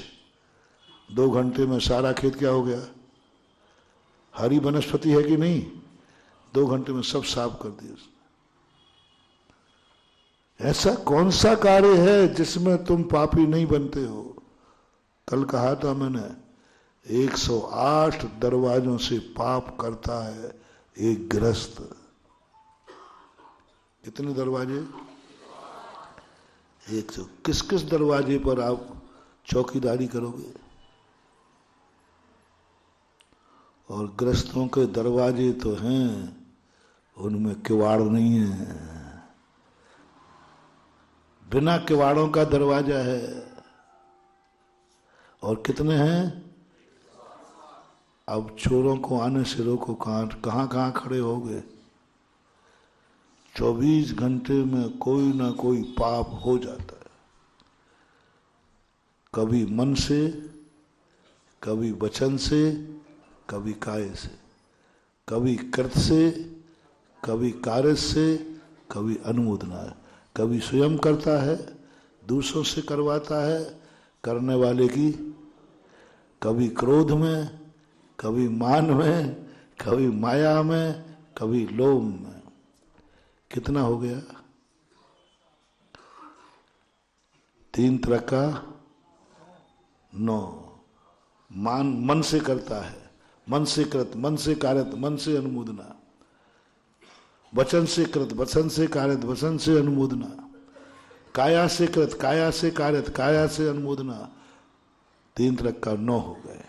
2 घंटे में सारा खेत क्या हो गया? हरी वनस्पति है कि नहीं? 2 घंटे में सब साफ कर दिया। ऐसा कौन सा कार्य है जिसमें तुम पापी नहीं बनते हो? कल कहा था मैंने, 108 दरवाजों से पाप करता है एक गृहस्थ। कितने दरवाजे? 100। किस किस दरवाजे पर आप चौकीदारी करोगे? और गृहस्थों के दरवाजे तो हैं, उनमें किवाड़ नहीं है, बिना किवाड़ों का दरवाजा है। और कितने हैं? अब चोरों को आने से रोको, कहां कहां खड़े हो गए। 24 घंटे में कोई ना कोई पाप हो जाता है, कभी मन से, कभी वचन से, कभी काय से, कभी कृत से, कभी कार्य से, कभी अनुमोदना। कभी स्वयं करता है, दूसरों से करवाता है करने वाले की, कभी क्रोध में, कभी मान में, कभी माया में, कभी लोभ में। कितना हो गया? 3 तरह का 9। मन से करता है, मन से कृत, मन से कार्यत, मन से अनुमोदना। वचन से कृत, वचन से कार्यत, वचन से अनुमोदना। काया से कृत, काया से कार्यत, काया से अनुमोदना। 3 तरह का 9 हो गए।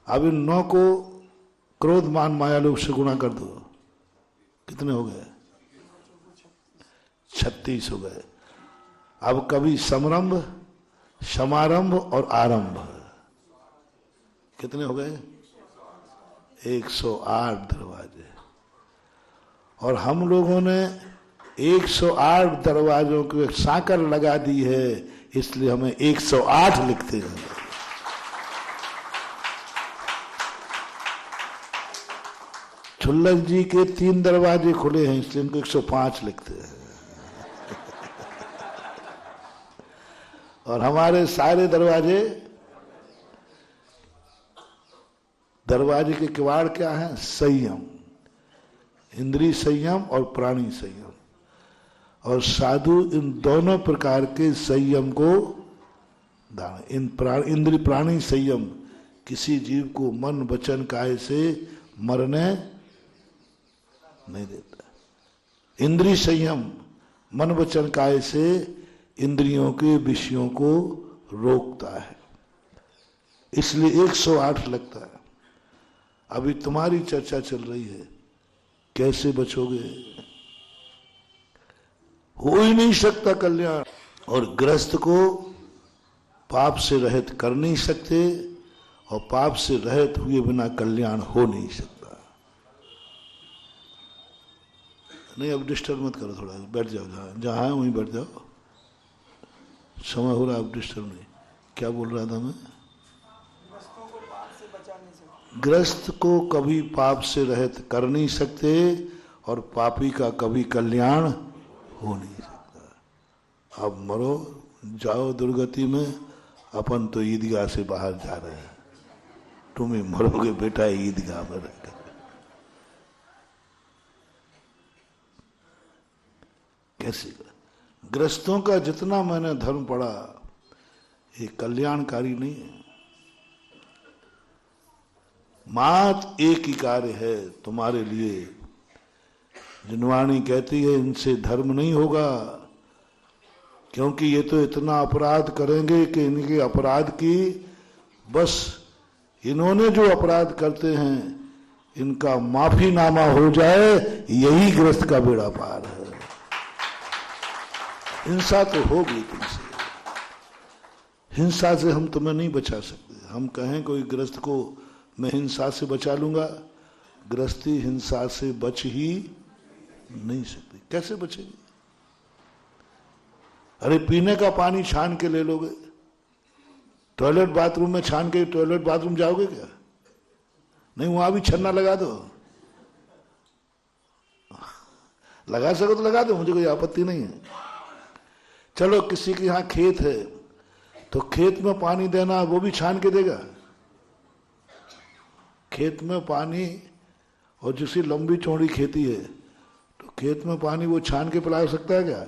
अब इन 9 को क्रोध मान माया लोभ से गुणा कर दो, कितने हो गए? 36 हो गए। अब कभी समरंभ, समारंभ और आरंभ, कितने हो गए? 108 दरवाजे। और हम लोगों ने 108 दरवाजों को एक सांकर लगा दी है, इसलिए हमें 108 लिखते हैं। छुल्लक जी के 3 दरवाजे खुले हैं, इसलिए इनको 105 लिखते हैं। और हमारे सारे दरवाजे के किवाड़ क्या है? संयम, इंद्रिय संयम और प्राणी संयम। और साधु इन दोनों प्रकार के संयम को दान। इंद्रिय प्राणी संयम किसी जीव को मन वचन काय से मरने नहीं देता। इंद्रिय संयम मन वचन काय से इंद्रियों के विषयों को रोकता है, इसलिए 108 लगता है। अभी तुम्हारी चर्चा चल रही है, कैसे बचोगे? हो ही नहीं सकता कल्याण। और गृहस्थ को पाप से रहित कर नहीं सकते, और पाप से रहित हुए बिना कल्याण हो नहीं सकता। नहीं, अब डिस्टर्ब मत करो, थोड़ा बैठ जाओ, जहां है वहीं बैठ जाओ। समय हो रहा, अब डिस्टर्ब नहीं। क्या बोल रहा था मैं? ग्रस्त को कभी पाप से रहित कर नहीं सकते, और पापी का कभी कल्याण हो नहीं सकता। अब मरो, जाओ दुर्गति में, अपन तो ईदगाह से बाहर जा रहे हैं। तुम्हें मरोगे बेटा ईदगाह में रहकर। कैसे? ग्रस्तों का जितना मैंने धर्म पढ़ा, ये कल्याणकारी नहीं है। मात्र एक ही कार्य है तुम्हारे लिए। जिनवाणी कहती है इनसे धर्म नहीं होगा, क्योंकि ये तो इतना अपराध करेंगे कि इनके अपराध की बस इन्होंने जो अपराध करते हैं इनका माफीनामा हो जाए, यही ग्रस्त का बेड़ा पार है। हिंसा तो होगी तुमसे, हिंसा से हम तुम्हें नहीं बचा सकते। हम कहें कोई ग्रस्त को मैं हिंसा से बचा लूंगा, गृहस्थी हिंसा से बच ही नहीं सकती। कैसे बचेगी? अरे पीने का पानी छान के ले लोगे, टॉयलेट बाथरूम में छान के टॉयलेट बाथरूम जाओगे क्या? नहीं, वहां भी छन्ना लगा दो, लगा सको तो लगा दो, मुझे कोई आपत्ति नहीं है। चलो किसी के यहां खेत है तो खेत में पानी देना, वो भी छान के देगा? खेत में पानी, और जिसकी लंबी चौड़ी खेती है तो खेत में पानी वो छान के पिला सकता है क्या?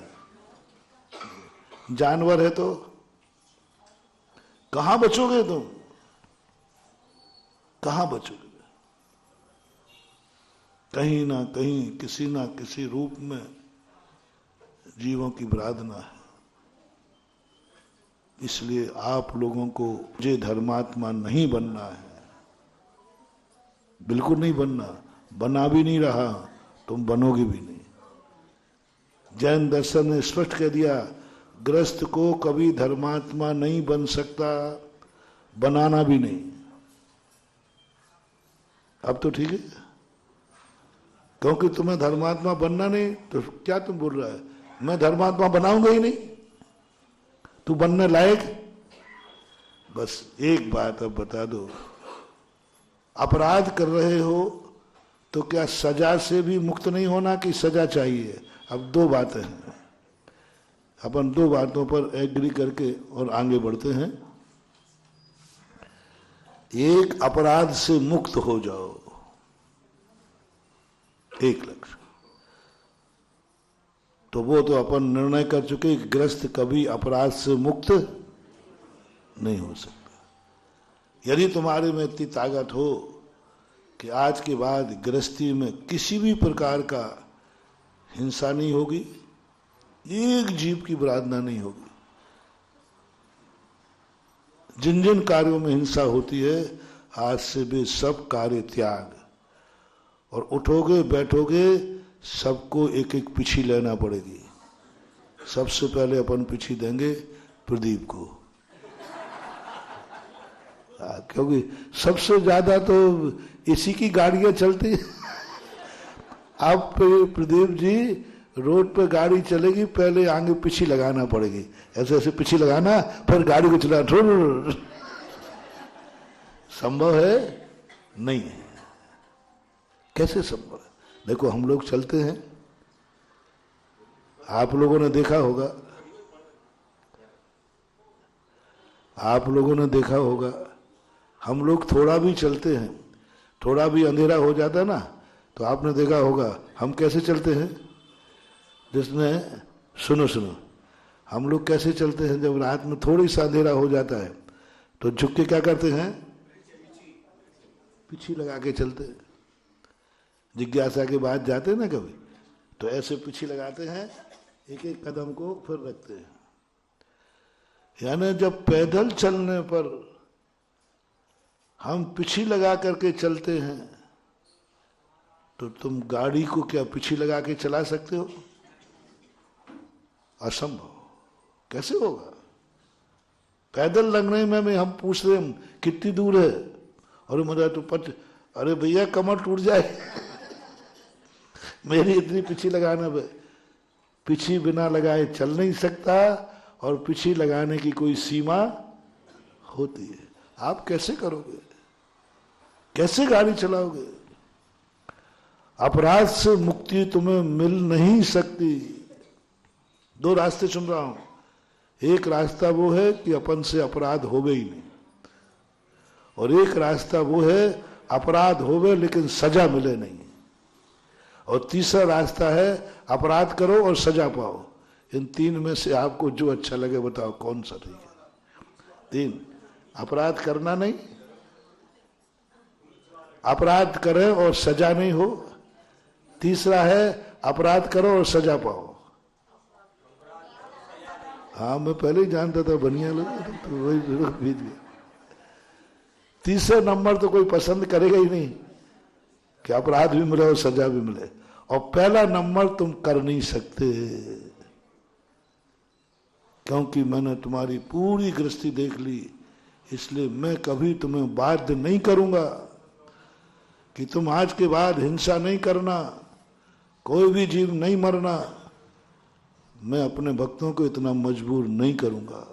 जानवर है तो कहां बचोगे तुम? कहां बचोगे? कहीं ना कहीं किसी ना किसी रूप में जीवों की विराधना है। इसलिए आप लोगों को मुझे धर्मात्मा नहीं बनना है, बिल्कुल नहीं बनना, बना भी नहीं रहा, तुम बनोगे भी नहीं। जैन दर्शन ने स्पष्ट कह दिया, ग्रस्त को कभी धर्मात्मा नहीं बन सकता, बनाना भी नहीं। अब तो ठीक है, क्योंकि तुम्हें धर्मात्मा बनना नहीं तो क्या तुम बोल रहा है मैं धर्मात्मा बनाऊंगा ही नहीं, तू बनने लायक। बस एक बात अब बता दो, अपराध कर रहे हो तो क्या सजा से भी मुक्त नहीं होना कि सजा चाहिए? अब दो बातें हैं, अपन दो बातों पर एग्री करके और आगे बढ़ते हैं। एक, अपराध से मुक्त हो जाओ, एक लक्ष्य। तो वो तो अपन निर्णय कर चुके कि ग्रस्त कभी अपराध से मुक्त नहीं हो सकता। यदि तुम्हारे में इतनी ताकत हो कि आज के बाद गृहस्थी में किसी भी प्रकार का हिंसा नहीं होगी, एक जीव की विराधना नहीं होगी, जिन जिन कार्यों में हिंसा होती है आज से भी सब कार्य त्याग, और उठोगे बैठोगे सबको एक एक पिछी लेना पड़ेगी। सबसे पहले अपन पिछी देंगे प्रदीप को, क्योंकि सबसे ज्यादा तो इसी की गाड़ियां चलती। अब प्रदीप जी रोड पे गाड़ी चलेगी, पहले आगे पिछी लगाना पड़ेगी, ऐसे ऐसे पिछी लगाना, फिर गाड़ी को चलाना। संभव है? नहीं है। कैसे संभव है? देखो हम लोग चलते हैं, आप लोगों ने देखा होगा, आप लोगों ने देखा होगा, हम लोग थोड़ा भी चलते हैं, थोड़ा भी अंधेरा हो जाता है ना, तो आपने देखा होगा हम कैसे चलते हैं। जिसने सुनो सुनो, हम लोग कैसे चलते हैं, जब रात में थोड़ी सा अंधेरा हो जाता है तो झुक के क्या करते हैं? पीछे लगा के चलते हैं। जिज्ञासा के बाद जाते हैं ना कभी, तो ऐसे पीछे लगाते हैं, एक एक कदम को फिर रखते हैं। यानी जब पैदल चलने पर हम पीछे लगा करके चलते हैं, तो तुम गाड़ी को क्या पीछे लगा के चला सकते हो? असंभव। कैसे होगा? पैदल लगने में हम पूछ रहे हैं कितनी दूर है, और मेरा तो अरे भैया कमर टूट जाए। मेरी इतनी पीछे लगाना, पीछे बिना लगाए चल नहीं सकता, और पीछे लगाने की कोई सीमा होती है। आप कैसे करोगे? कैसे गाड़ी चलाओगे? अपराध से मुक्ति तुम्हें मिल नहीं सकती। दो रास्ते चुन रहा हूं। एक रास्ता वो है कि अपन से अपराध होवे ही नहीं, और एक रास्ता वो है अपराध होवे लेकिन सजा मिले नहीं, और तीसरा रास्ता है अपराध करो और सजा पाओ। इन तीन में से आपको जो अच्छा लगे बताओ कौन सा ठीक है? तीन, अपराध करना नहीं, अपराध करें और सजा नहीं हो। तीसरा है अपराध करो और सजा पाओ। हाँ, मैं पहले ही जानता था बनिया लोग, तो वही भेज गया। तीसरे नंबर तो कोई पसंद करेगा ही नहीं कि अपराध भी मिले और सजा भी मिले। और पहला नंबर तुम कर नहीं सकते, क्योंकि मैंने तुम्हारी पूरी गृहस्थी देख ली, इसलिए मैं कभी तुम्हें बाध्य नहीं करूंगा कि तुम आज के बाद हिंसा नहीं करना, कोई भी जीव नहीं मरना। मैं अपने भक्तों को इतना मजबूर नहीं करूंगा।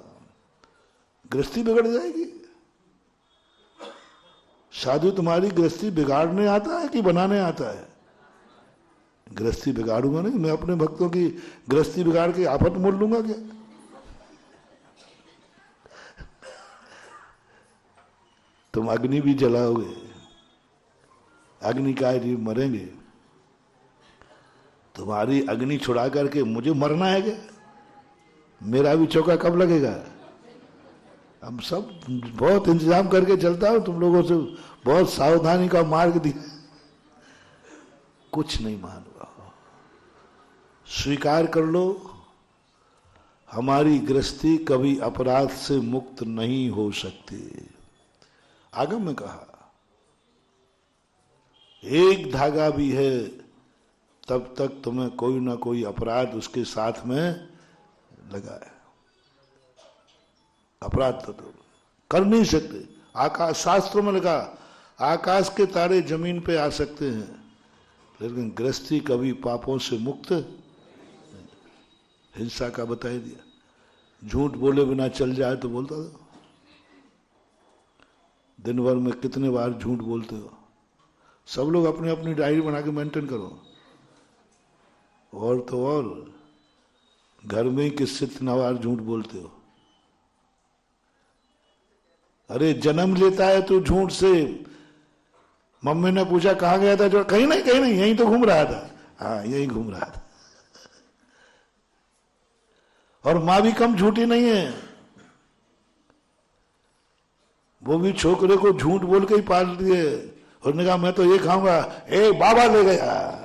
गृहस्थी बिगड़ जाएगी। साधु तुम्हारी गृहस्थी बिगाड़ने आता है कि बनाने आता है? गृहस्थी बिगाड़ूंगा नहीं, मैं अपने भक्तों की गृहस्थी बिगाड़ के आफत मोल लूंगा क्या? तुम अग्नि भी जलाओगे, अग्नि का जीव मरेंगे। तुम्हारी अग्नि छुड़ा करके मुझे मरना है क्या? मेरा भी चौका कब लगेगा? हम सब बहुत इंतजाम करके चलता हूं, तुम लोगों से बहुत सावधानी का मार्ग दिया, कुछ नहीं मान रहा। स्वीकार कर लो, हमारी गृहस्थी कभी अपराध से मुक्त नहीं हो सकती। आगम में कहा एक धागा भी है तब तक तुम्हें कोई ना कोई अपराध उसके साथ में लगा है। अपराध तो तुम कर नहीं सकते। आकाश, शास्त्रों में लिखा आकाश के तारे जमीन पे आ सकते हैं, लेकिन गृहस्थी कभी पापों से मुक्त नहीं। हिंसा का बताई दिया। झूठ बोले बिना चल जाए तो बोलता था। दिन भर में कितने बार झूठ बोलते हो? सब लोग अपनी अपनी डायरी बना के मेंटेन करो। और तो और घर में ही किससे इतना बार झूठ बोलते हो? अरे जन्म लेता है तू झूठ से। मम्मी ने पूछा कहाँ गया था, जो कहीं नहीं यहीं तो घूम रहा था। हाँ, यहीं घूम रहा था। और मां भी कम झूठी नहीं है, वो भी छोकरे को झूठ बोल के ही पाल दिए। उसने कहा मैं तो ये खाऊंगा, ए बाबा ले गया।